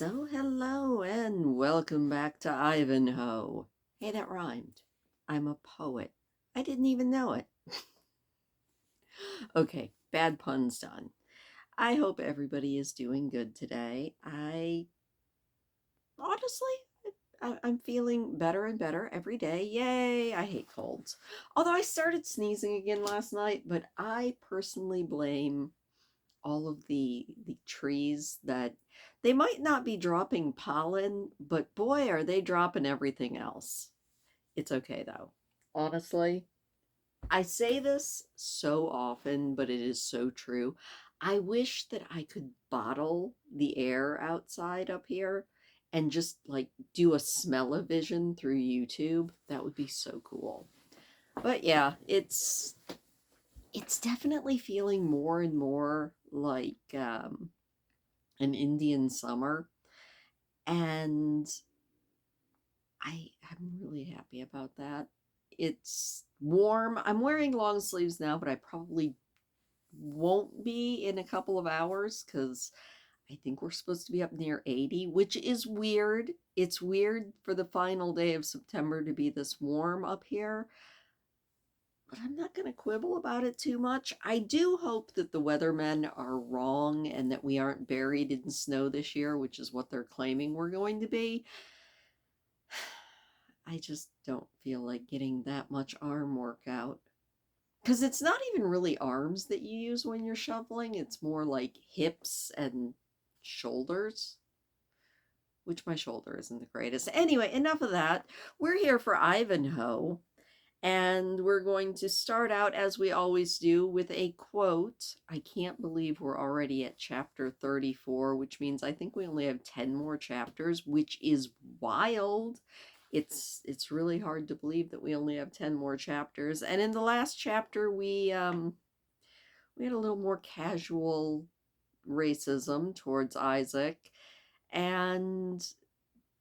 So hello and welcome back to Ivanhoe. Hey, that rhymed. I'm a poet. I didn't even know it. Okay, bad puns done. I hope everybody is doing good today. I'm feeling better and better every day. Yay, I hate colds. Although I started sneezing again last night, but I personally blame all of the trees that they might not be dropping pollen, but boy, are they dropping everything else. It's okay though. Honestly, I say this so often, but it is so true. I wish that I could bottle the air outside up here and just like do a smell-o-vision through YouTube. That would be so cool. But yeah, it's definitely feeling more and more like an Indian summer, and I'm really happy about that. It's warm. I'm wearing long sleeves now, but I probably won't be in a couple of hours because I think we're supposed to be up near 80, which is weird. It's weird for the final day of September to be this warm up here, but I'm not going to quibble about it too much. I do hope that the weathermen are wrong and that we aren't buried in snow this year, which is what they're claiming we're going to be. I just don't feel like getting that much arm workout. Because it's not even really arms that you use when you're shoveling, it's more like hips and shoulders, which my shoulder isn't the greatest. Anyway, enough of that. We're here for Ivanhoe. And we're going to start out, as we always do, with a quote. I can't believe we're already at chapter 34, which means I think we only have 10 more chapters, which is wild. It's really hard to believe that we only have 10 more chapters. And in the last chapter, we had a little more casual racism towards Isaac, and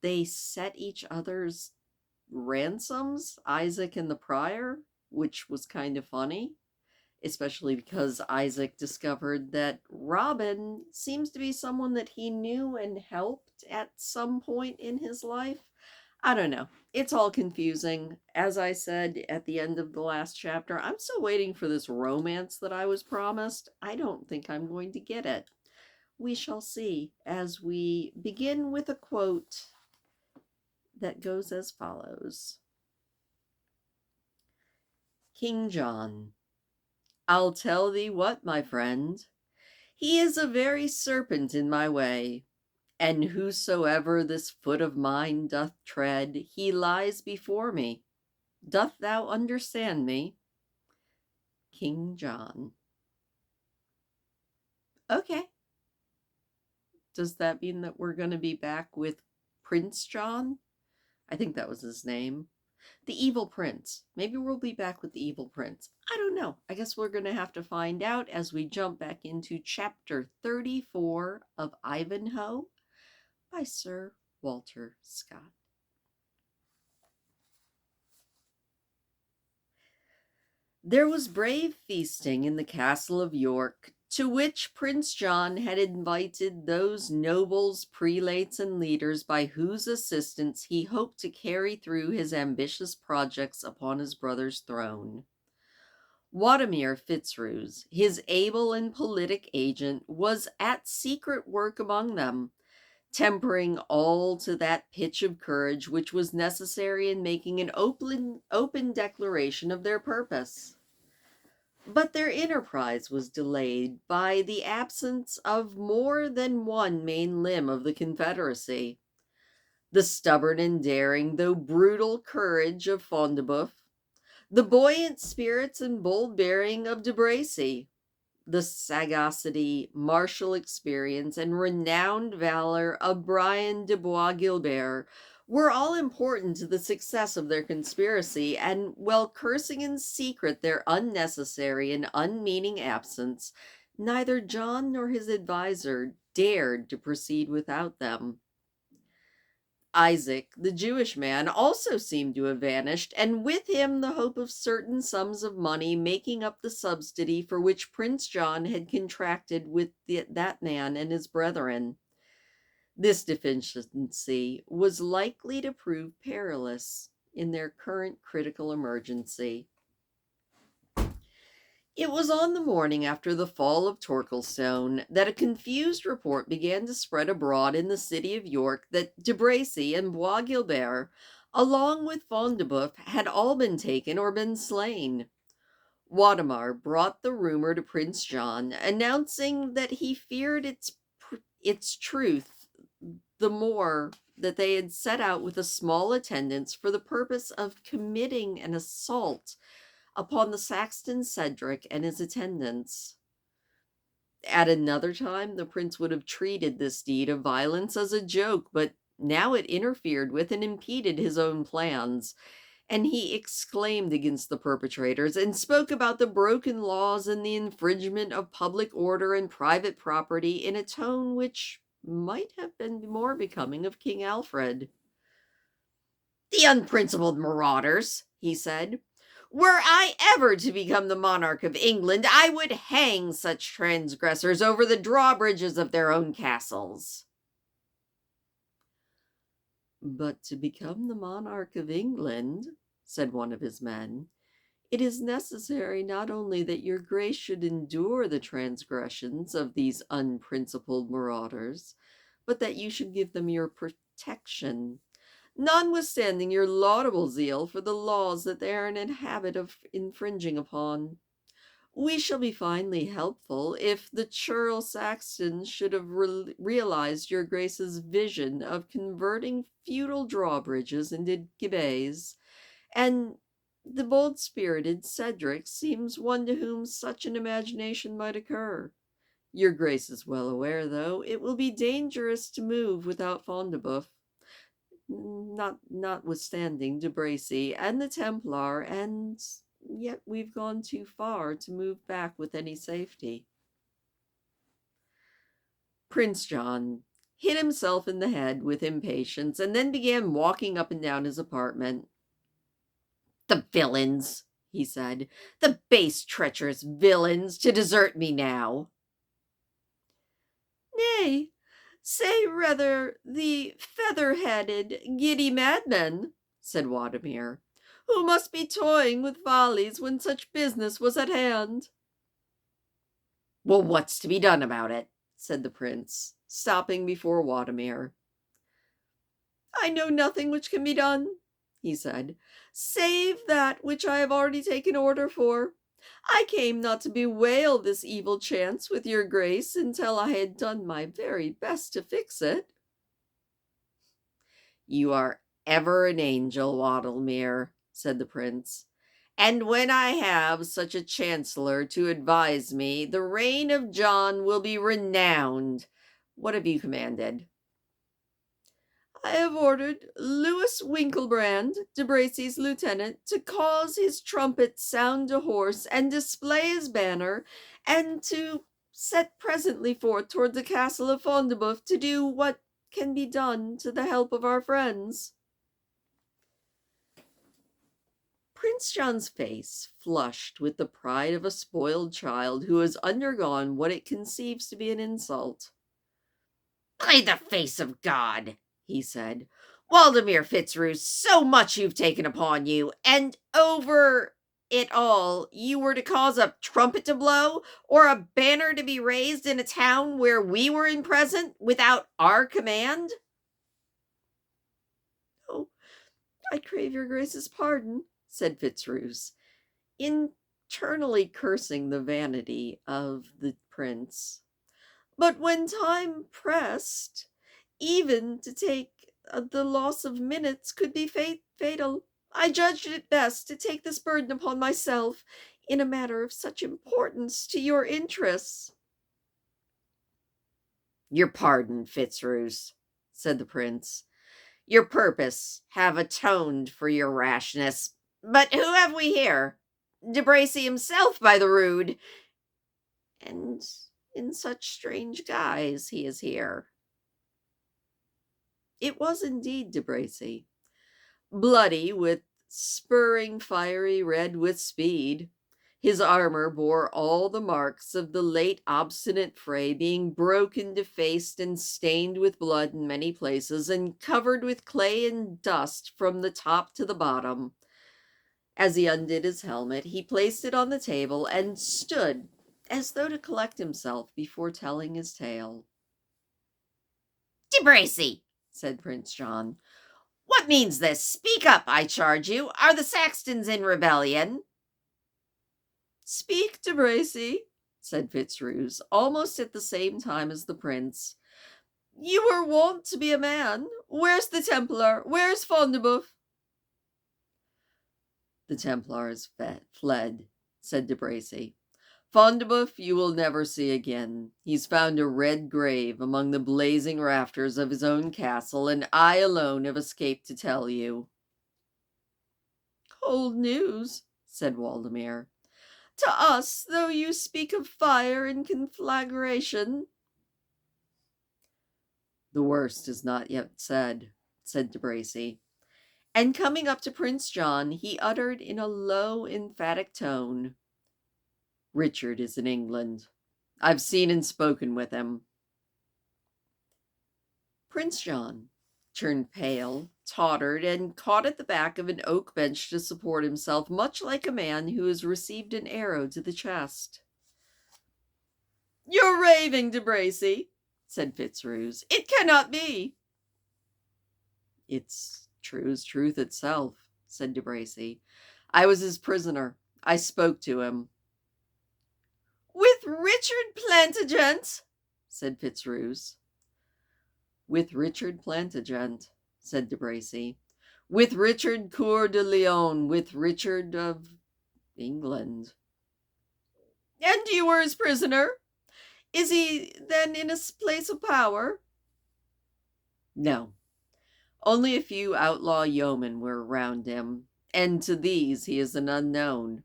they set each other's ransoms, Isaac and the prior, which was kind of funny, especially because Isaac discovered that Robin seems to be someone that he knew and helped at some point in his life. I don't know. It's all confusing. As I said at the end of the last chapter, I'm still waiting for this romance that I was promised. I don't think I'm going to get it. We shall see as we begin with a quote that goes as follows. King John, I'll tell thee what, my friend, he is a very serpent in my way, and whosoever this foot of mine doth tread, he lies before me. Doth thou understand me? King John. Okay. Does that mean that we're going to be back with Prince John? I think that was his name. The evil prince. Maybe we'll be back with the evil prince. I don't know. I guess we're going to have to find out as we jump back into chapter 34 of Ivanhoe by Sir Walter Scott. There was brave feasting in the castle of York, to which Prince John had invited those nobles, prelates, and leaders by whose assistance he hoped to carry through his ambitious projects upon his brother's throne. Watermere Fitzruse, his able and politic agent, was at secret work among them, tempering all to that pitch of courage which was necessary in making an open declaration of their purpose. But their enterprise was delayed by the absence of more than one main limb of the Confederacy. The stubborn and daring, though brutal courage of Fondeboeuf, the buoyant spirits and bold bearing of De Bracy, the sagacity, martial experience, and renowned valor of Brian de Bois Guilbert were all important to the success of their conspiracy, and while cursing in secret their unnecessary and unmeaning absence, neither John nor his adviser dared to proceed without them. Isaac, the Jewish man, also seemed to have vanished, and with him the hope of certain sums of money making up the subsidy for which Prince John had contracted with that man and his brethren. This deficiency was likely to prove perilous in their current critical emergency. It was on the morning after the fall of Torquilstone that a confused report began to spread abroad in the city of York that De Bracy and Bois Guilbert, along with Front de Bœuf, had all been taken or been slain. Waldemar brought the rumor to Prince John, announcing that he feared its truth, the more that they had set out with a small attendance for the purpose of committing an assault upon the Saxon Cedric and his attendants. At another time, the prince would have treated this deed of violence as a joke, but now it interfered with and impeded his own plans, and he exclaimed against the perpetrators and spoke about the broken laws and the infringement of public order and private property in a tone which might have been more becoming of King Alfred. "The unprincipled marauders," he said. "Were I ever to become the monarch of England, I would hang such transgressors over the drawbridges of their own castles." "But to become the monarch of England," said one of his men, "it is necessary not only that your grace should endure the transgressions of these unprincipled marauders, but that you should give them your protection, notwithstanding your laudable zeal for the laws that they are in a habit of infringing upon. We shall be finely helpful if the churl Saxons should have realized your grace's vision of converting feudal drawbridges into gibbets, and the bold-spirited Cedric seems one to whom such an imagination might occur. Your grace is well aware, though, it will be dangerous to move without Front de Bœuf, notwithstanding De Bracy and the Templar, and yet we've gone too far to move back with any safety." Prince John hit himself in the head with impatience and then began walking up and down his apartment. "The villains," he said, "the base, treacherous villains, to desert me now." "Nay, say rather the feather-headed, giddy madmen," said Wadimir, "who must be toying with follies when such business was at hand." "Well, what's to be done about it?" said the prince, stopping before Wadimir. "I know nothing which can be done," he said, "save that which I have already taken order for. I came not to bewail this evil chance with your grace until I had done my very best to fix it." "You are ever an angel, Wadimir," said the prince, "and when I have such a chancellor to advise me, the reign of John will be renowned. What have you commanded?" "I have ordered Louis Winkelbrand, De Bracy's lieutenant, to cause his trumpet sound to horse and display his banner, and to set presently forth toward the castle of Front de Bœuf to do what can be done to the help of our friends." Prince John's face flushed with the pride of a spoiled child who has undergone what it conceives to be an insult. "By the face of God," he said, "Waldemar Fitzroos, so much you've taken upon you, and over it all you were to cause a trumpet to blow, or a banner to be raised in a town where we were in present, without our command?" "Oh, I crave your grace's pardon," said Fitzroos, internally cursing the vanity of the prince. "But when time pressed, even to take the loss of minutes could be fatal. I judged it best to take this burden upon myself in a matter of such importance to your interests." "Your pardon, Fitzroos," said the prince. "Your purpose have atoned for your rashness. But who have we here? De Bracy himself, by the rood! And in such strange guise he is here." It was indeed De Bracy, bloody with spurring, fiery red with speed. His armor bore all the marks of the late obstinate fray, being broken, defaced, and stained with blood in many places, and covered with clay and dust from the top to the bottom. As he undid his helmet, he placed it on the table and stood as though to collect himself before telling his tale. "De Bracy," said Prince John, "what means this? Speak up, I charge you. Are the Saxtons in rebellion?" "Speak, De Bracy," said Fitzruse, almost at the same time as the prince. "You were wont to be a man. Where's the Templar? Where's Front de Bœuf?" "The Templars fled," said De Bracy. "Front de Bœuf you will never see again. He's found a red grave among the blazing rafters of his own castle, and I alone have escaped to tell you." "Cold news," said Waldemar. "To us, though you speak of fire and conflagration." "The worst is not yet said," said De Bracy. And coming up to Prince John, he uttered in a low, emphatic tone, "Richard is in England. I've seen and spoken with him." Prince John turned pale, tottered, and caught at the back of an oak bench to support himself, much like a man who has received an arrow to the chest. "You're raving, De Bracy," said Fitzruse. "It cannot be." "It's true as truth itself," said De Bracy. "I was his prisoner. I spoke to him." "With Richard Plantagenet?" said Fitzruse. "With Richard Plantagenet," said De Bracy. "With Richard Coeur de Lion, with Richard of England." "And you were his prisoner? Is he then in a place of power?" "No. Only a few outlaw yeomen were around him, and to these he is an unknown.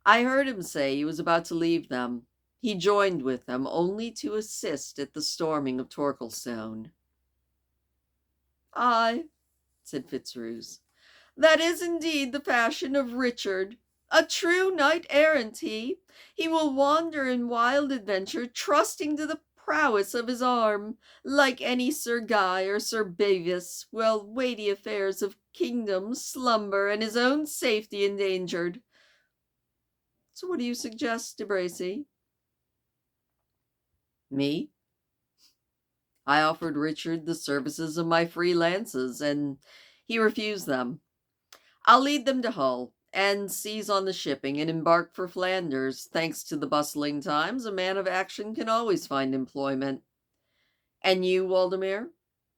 I heard him say he was about to leave them. He joined with them only to assist at the storming of Torquilstone." "Ay," said Fitzruse, "that is indeed the fashion of Richard. A true knight-errant he. He will wander in wild adventure, trusting to the prowess of his arm, like any Sir Guy or Sir Bevis, while weighty affairs of kingdom slumber and his own safety endangered. So what do you suggest, De Bracy?" "Me? I offered Richard the services of my free lances, and he refused them. I'll lead them to Hull, and seize on the shipping, and embark for Flanders. Thanks to the bustling times, a man of action can always find employment. And you, Waldemar,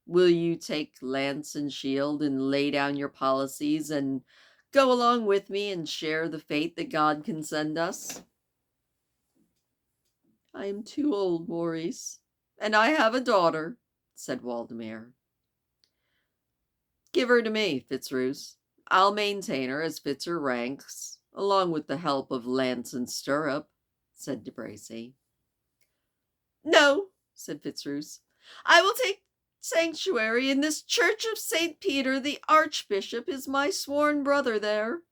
will you take lance and shield, and lay down your policies, and go along with me and share the fate that God can send us?" "I am too old, Maurice, and I have a daughter," said Waldemar. "Give her to me, Fitzruse. I'll maintain her as fits her ranks, along with the help of lance and stirrup," said De Bracy. "No," said Fitzruse, "I will take sanctuary in this church of St. Peter. The archbishop is my sworn brother there."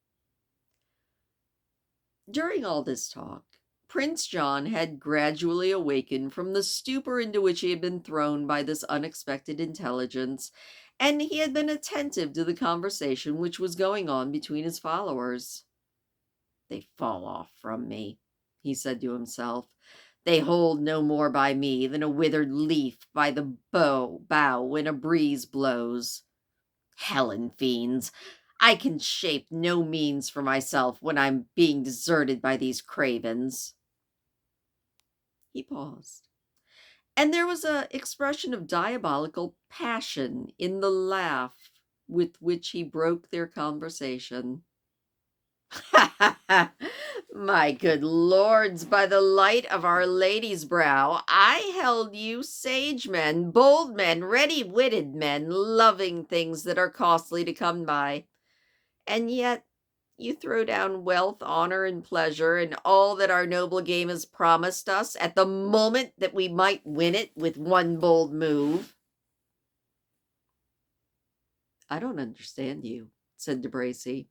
During all this talk, Prince John had gradually awakened from the stupor into which he had been thrown by this unexpected intelligence, and he had been attentive to the conversation which was going on between his followers. "They fall off from me," he said to himself. "They hold no more by me than a withered leaf by the bough when a breeze blows. Helen fiends! I can shape no means for myself when I'm being deserted by these cravens." He paused, and there was an expression of diabolical passion in the laugh with which he broke their conversation. "My good lords, by the light of Our Lady's brow, I held you sage men, bold men, ready-witted men, loving things that are costly to come by. And yet you throw down wealth, honor, and pleasure, and all that our noble game has promised us, at the moment that we might win it with one bold move." "I don't understand you," said De Bracy.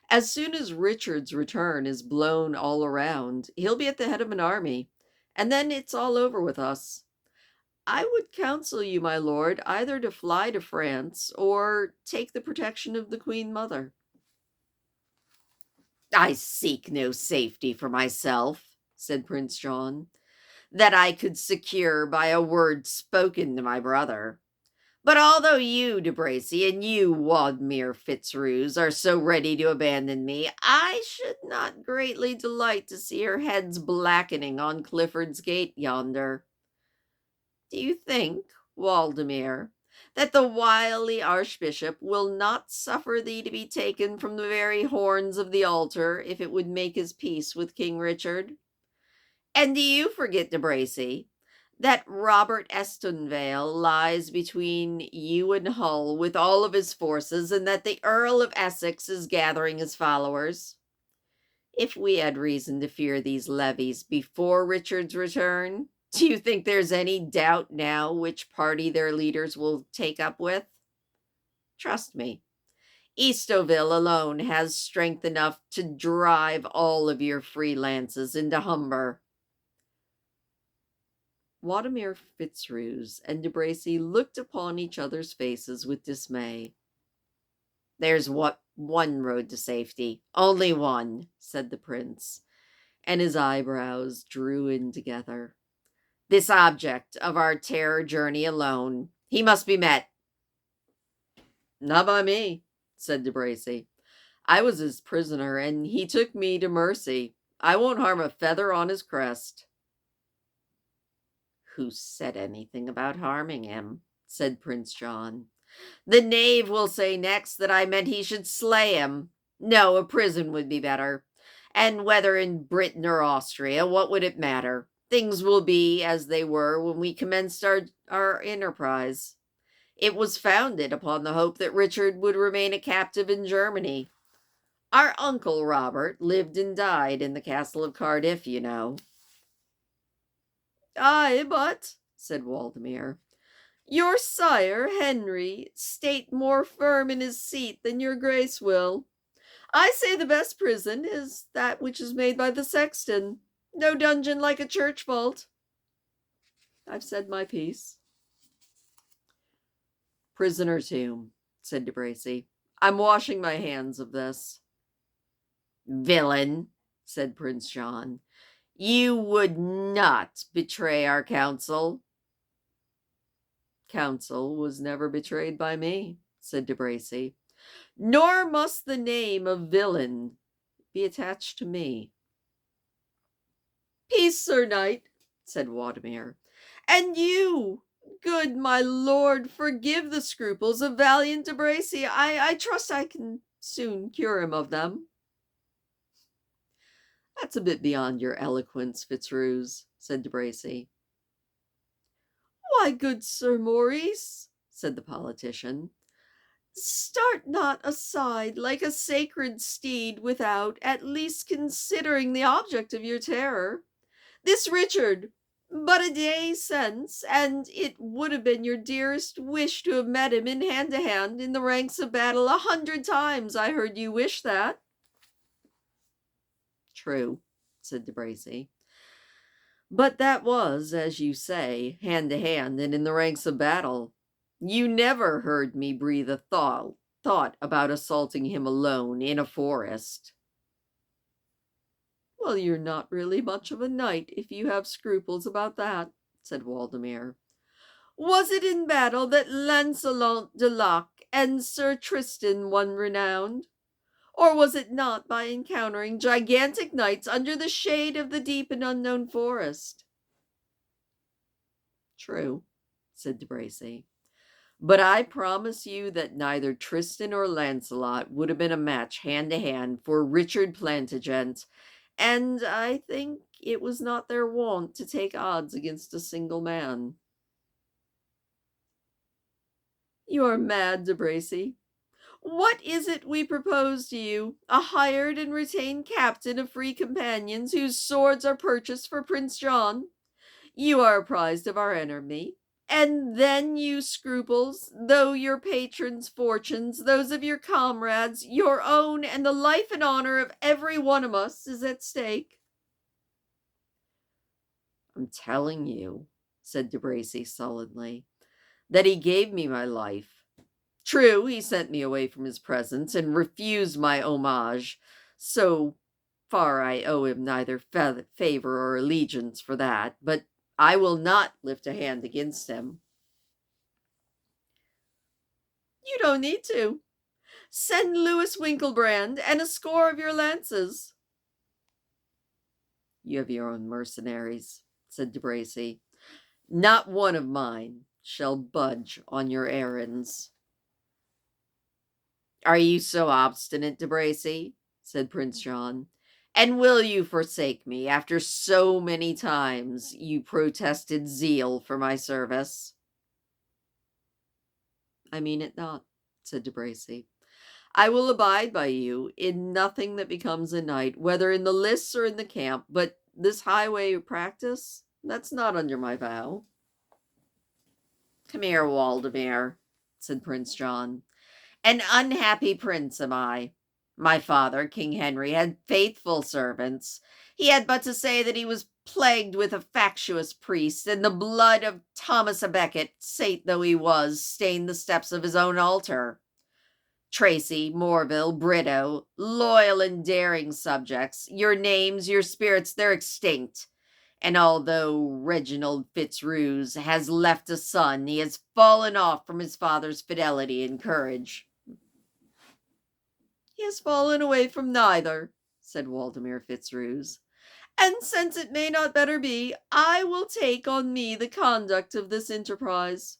As soon as Richard's return is blown all around, he'll be at the head of an army, and then it's all over with us. I would counsel you, my lord, either to fly to France or take the protection of the Queen Mother. I seek no safety for myself, said Prince John, that I could secure by a word spoken to my brother. But although you, De Bracy, and you, Wadmere Fitzroos, are so ready to abandon me, I should not greatly delight to see your heads blackening on Clifford's Gate yonder. Do you think, Waldemere, that the wily archbishop will not suffer thee to be taken from the very horns of the altar if it would make his peace with King Richard? And do you forget, De Bracy, that Robert Estonvale lies between you and Hull with all of his forces, and that the Earl of Essex is gathering his followers? If we had reason to fear these levies before Richard's return, do you think there's any doubt now which party their leaders will take up with? Trust me, Eastoville alone has strength enough to drive all of your free lances into Humber. Wadmere Fitzroos and De Bracy looked upon each other's faces with dismay. There's one road to safety, only one, said the prince, and his eyebrows drew in together. This object of our terror journey alone, he must be met. Not by me, said De Bracy. I was his prisoner, and he took me to mercy. I won't harm a feather on his crest. Who said anything about harming him? Said Prince John. The knave will say next that I meant he should slay him. No, a prison would be better. And whether in Britain or Austria, what would it matter? Things will be as they were when we commenced our enterprise. It was founded upon the hope that Richard would remain a captive in Germany. Our uncle Robert lived and died in the castle of Cardiff, you know. Ay, but, said Waldemere, your sire, Henry, state more firm in his seat than your grace will. I say the best prison is that which is made by the sexton. No dungeon like a church vault. I've said my piece. Prisoner tomb, said De Bracy. I'm washing my hands of this. Villain, said Prince John. You would not betray our counsel. Counsel was never betrayed by me, said De Bracy. Nor must the name of villain be attached to me. Peace, Sir Knight, said Wadmere. And you, good my lord, forgive the scruples of valiant De Bracy. I trust I can soon cure him of them. That's a bit beyond your eloquence, Fitzroos, said De Bracy. Why, good Sir Maurice, said the politician, start not aside like a sacred steed without at least considering the object of your terror. This Richard, but a day since, and it would have been your dearest wish to have met him in hand to hand in the ranks of battle 100 times. I heard you wish that. True, said De Bracy. But that was, as you say, hand to hand and in the ranks of battle. You never heard me breathe a thought about assaulting him alone in a forest. Well, you're not really much of a knight if you have scruples about that, said Waldemere. Was it in battle that Lancelot de Locke and Sir Tristan won renown? Or was it not by encountering gigantic knights under the shade of the deep and unknown forest? True, said De Bracy. But I promise you that neither Tristan or Lancelot would have been a match hand to hand for Richard Plantagenet, and I think it was not their wont to take odds against a single man. You are mad, De Bracy. What is it we propose to you? A hired and retained captain of free companions whose swords are purchased for Prince John? You are apprised of our enemy, And then you scruples, though your patrons' fortunes, those of your comrades, your own, and the life and honor of every one of us is at stake. I'm telling you, said De Bracy sullenly, that he gave me my life. True, he sent me away from his presence and refused my homage. So far I owe him neither favor or allegiance for that, but I will not lift a hand against him. You don't need to. Send Louis Winkelbrand and a score of your lances. You have your own mercenaries, said De Bracy. Not one of mine shall budge on your errands. Are you so obstinate, De Bracy? Said Prince John. And will you forsake me after so many times you protested zeal for my service? I mean it not, said De Bracy. I will abide by you in nothing that becomes a knight, whether in the lists or in the camp, but this highway practice, that's not under my vow. Come here, Waldemar, said Prince John. An unhappy prince am I. My father, King Henry, had faithful servants. He had but to say that he was plagued with a factious priest, and the blood of Thomas a Becket, saint though he was, stained the steps of his own altar. Tracy, Morville, Brito, loyal and daring subjects, your names, your spirits, they're extinct. And although Reginald Fitzroos has left a son, he has fallen off from his father's fidelity and courage. He has fallen away from neither, said Waldemar Fitzroos. And since it may not better be, I will take on me the conduct of this enterprise.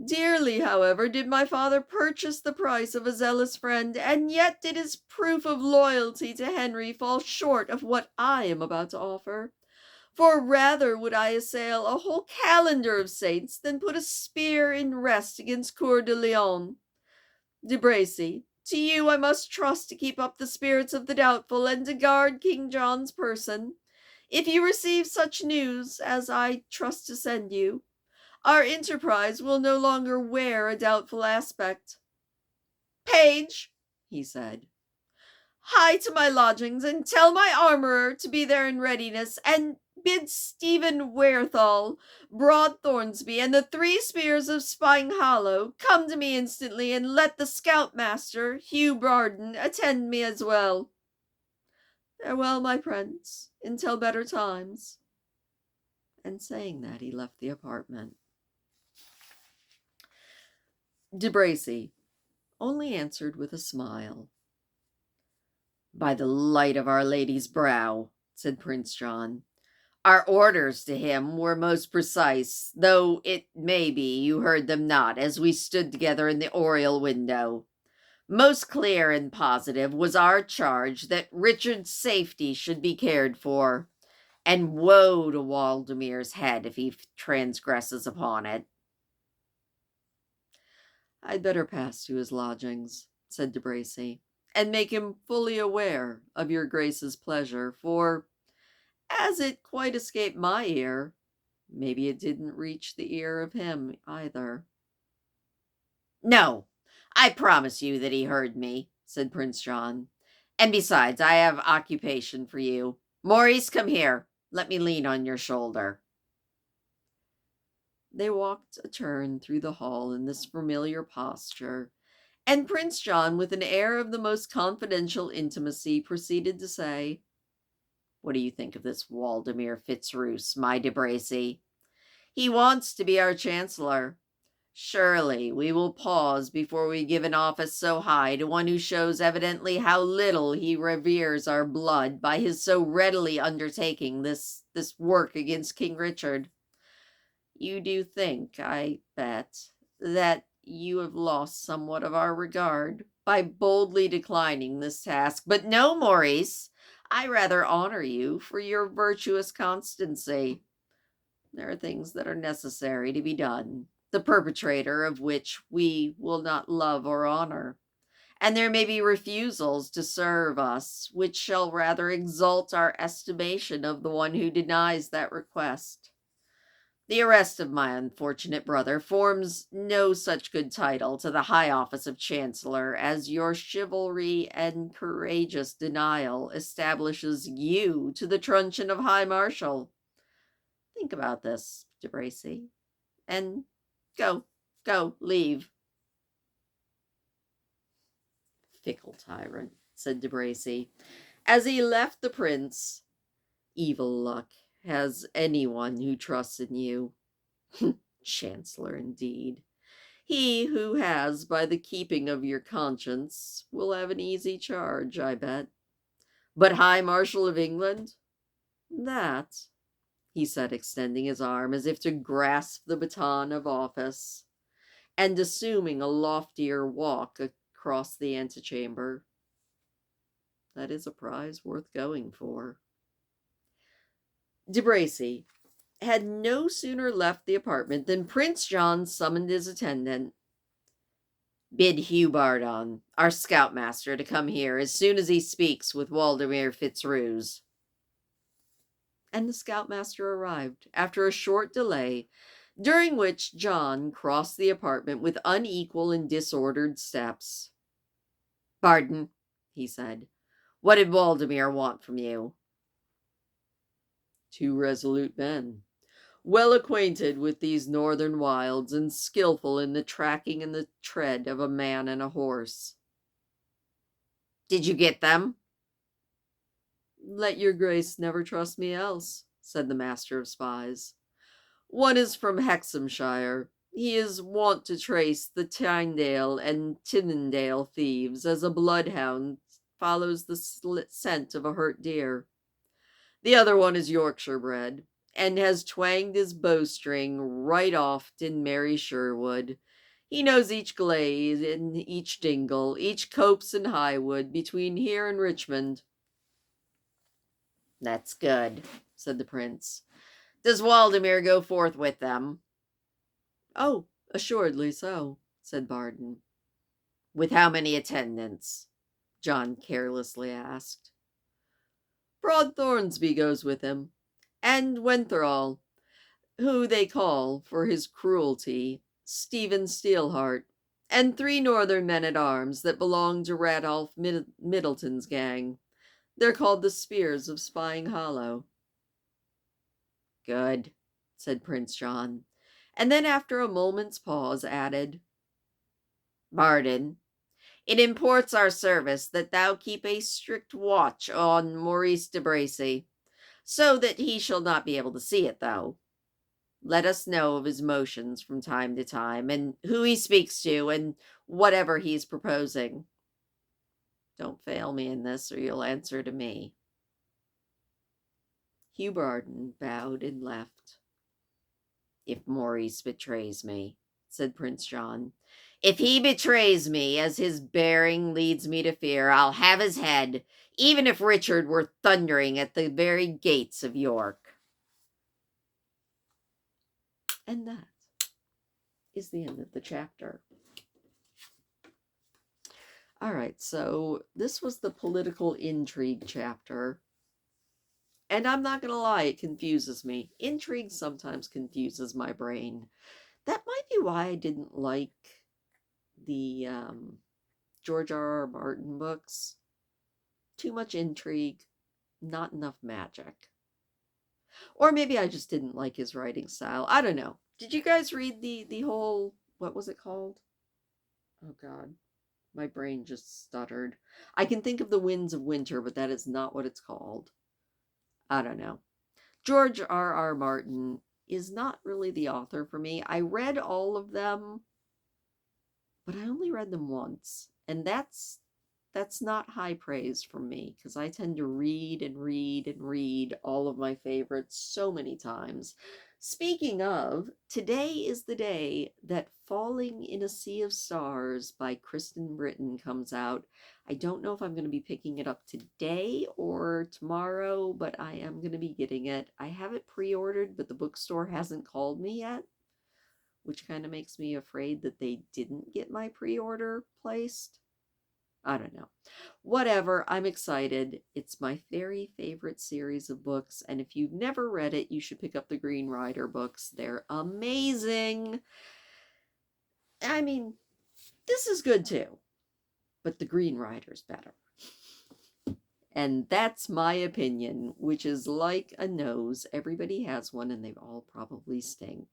Dearly, however, did my father purchase the price of a zealous friend, and yet did his proof of loyalty to Henry fall short of what I am about to offer. For rather would I assail a whole calendar of saints than put a spear in rest against Coeur de Lion. De Bracy, to you I must trust to keep up the spirits of the doubtful and to guard King John's person. If you receive such news as I trust to send you, our enterprise will no longer wear a doubtful aspect. Page, he said, hie to my lodgings and tell my armorer to be there in readiness, and bid Stephen Werethal, Broad Thornsby, and the 3 Spears of Spine Hollow come to me instantly, and let the scoutmaster, Hugh Barden, attend me as well. Farewell, my prince, until better times. And saying that, he left the apartment. De Bracy only answered with a smile. By the light of Our Lady's brow, said Prince John, our orders to him were most precise, though it may be you heard them not, as we stood together in the oriel window. Most clear and positive was our charge that Richard's safety should be cared for, and woe to Waldemar's head if he transgresses upon it. I'd better pass to his lodgings, said De Bracy, and make him fully aware of your grace's pleasure, for, as it quite escaped my ear, maybe it didn't reach the ear of him either. No, I promise you that he heard me, said Prince John. And besides, I have occupation for you. Maurice, come here. Let me lean on your shoulder. They walked a turn through the hall in this familiar posture, and Prince John, with an air of the most confidential intimacy, proceeded to say, What do you think of this Waldemar Fitzroos, my De Bracy? He wants to be our chancellor. Surely we will pause before we give an office so high to one who shows evidently how little he reveres our blood by his so readily undertaking this work against King Richard. You do think, I bet, that you have lost somewhat of our regard by boldly declining this task. But no, Maurice, I rather honor you for your virtuous constancy. There are things that are necessary to be done, the perpetrator of which we will not love or honor. And there may be refusals to serve us, which shall rather exalt our estimation of the one who denies that request. The arrest of my unfortunate brother forms no such good title to the high office of Chancellor as your chivalry and courageous denial establishes you to the truncheon of High Marshal. Think about this, De Bracy, and go, leave. Fickle tyrant, said De Bracy, as he left the prince. Evil luck has anyone who trusts in you. Chancellor, indeed. He who has, by the keeping of your conscience, will have an easy charge, I bet. But High Marshal of England? That, he said, extending his arm as if to grasp the baton of office, and assuming a loftier walk across the antechamber. That is a prize worth going for. De Bracy had no sooner left the apartment than Prince John summoned his attendant. Bid Hugh Bardon, our scoutmaster, to come here as soon as he speaks with Waldemar Fitzruse. And the scoutmaster arrived after a short delay, during which John crossed the apartment with unequal and disordered steps. Bardon, he said, what did Waldemar want from you? 2 resolute men, well acquainted with these northern wilds, and skillful in the tracking and the tread of a man and a horse. Did you get them? Let your grace never trust me else, said the master of spies. One is from Hexhamshire. He is wont to trace the Tynedale and Tinnendale thieves as a bloodhound follows the scent of a hurt deer. The other one is Yorkshire bred, and has twanged his bowstring right oft in merry Sherwood. He knows each glade and each dingle, each copse and highwood between here and Richmond. That's good, said the prince. Does Waldemar go forth with them? Oh, assuredly so, said Bardon. With how many attendants? John carelessly asked. Broad Thornsby goes with him, and Wenthral, who they call, for his cruelty, Stephen Steelheart, and 3 northern men-at-arms that belong to Radolf Middleton's gang. They're called the Spears of Spying Hollow. Good, said Prince John, and then after a moment's pause added, Bardon, it imports our service that thou keep a strict watch on Maurice de Bracy, so that he shall not be able to see it, though. Let us know of his motions from time to time, and who he speaks to, and whatever he's proposing. Don't fail me in this, or you'll answer to me. Hugh Bardon bowed and left. If Maurice betrays me, said Prince John, if he betrays me, as his bearing leads me to fear, I'll have his head, even if Richard were thundering at the very gates of York. And that is the end of the chapter. All right, so this was the political intrigue chapter. And I'm not going to lie, it confuses me. Intrigue sometimes confuses my brain. That might be why I didn't like the George R.R. Martin books. Too much intrigue, not enough magic. Or maybe I just didn't like his writing style. I don't know. Did you guys read the whole, what was it called? Oh God, my brain just stuttered. I can think of The Winds of Winter, but that is not what it's called. I don't know. George R.R. Martin is not really the author for me. I read all of them, but I only read them once. And that's not high praise from me, because I tend to read and read and read all of my favorites so many times. Speaking of, today is the day that Falling in a Sea of Stars by Kristen Britton comes out. I don't know if I'm going to be picking it up today or tomorrow, but I am going to be getting it. I have it pre-ordered, but the bookstore hasn't called me yet, which kind of makes me afraid that they didn't get my pre-order placed. I don't know. Whatever, I'm excited. It's my very favorite series of books, and if you've never read it, you should pick up the Green Rider books. They're amazing. I mean, this is good too, but the Green Rider's better. And that's my opinion, which is like a nose. Everybody has one, and they all probably stink.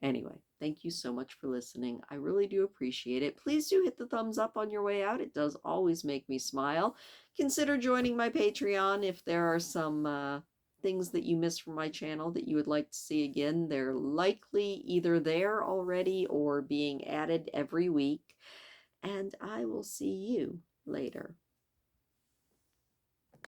Anyway, thank you so much for listening. I really do appreciate it. Please do hit the thumbs up on your way out. It does always make me smile. Consider joining my Patreon if there are some things that you missed from my channel that you would like to see again. They're likely either there already or being added every week. And I will see you later.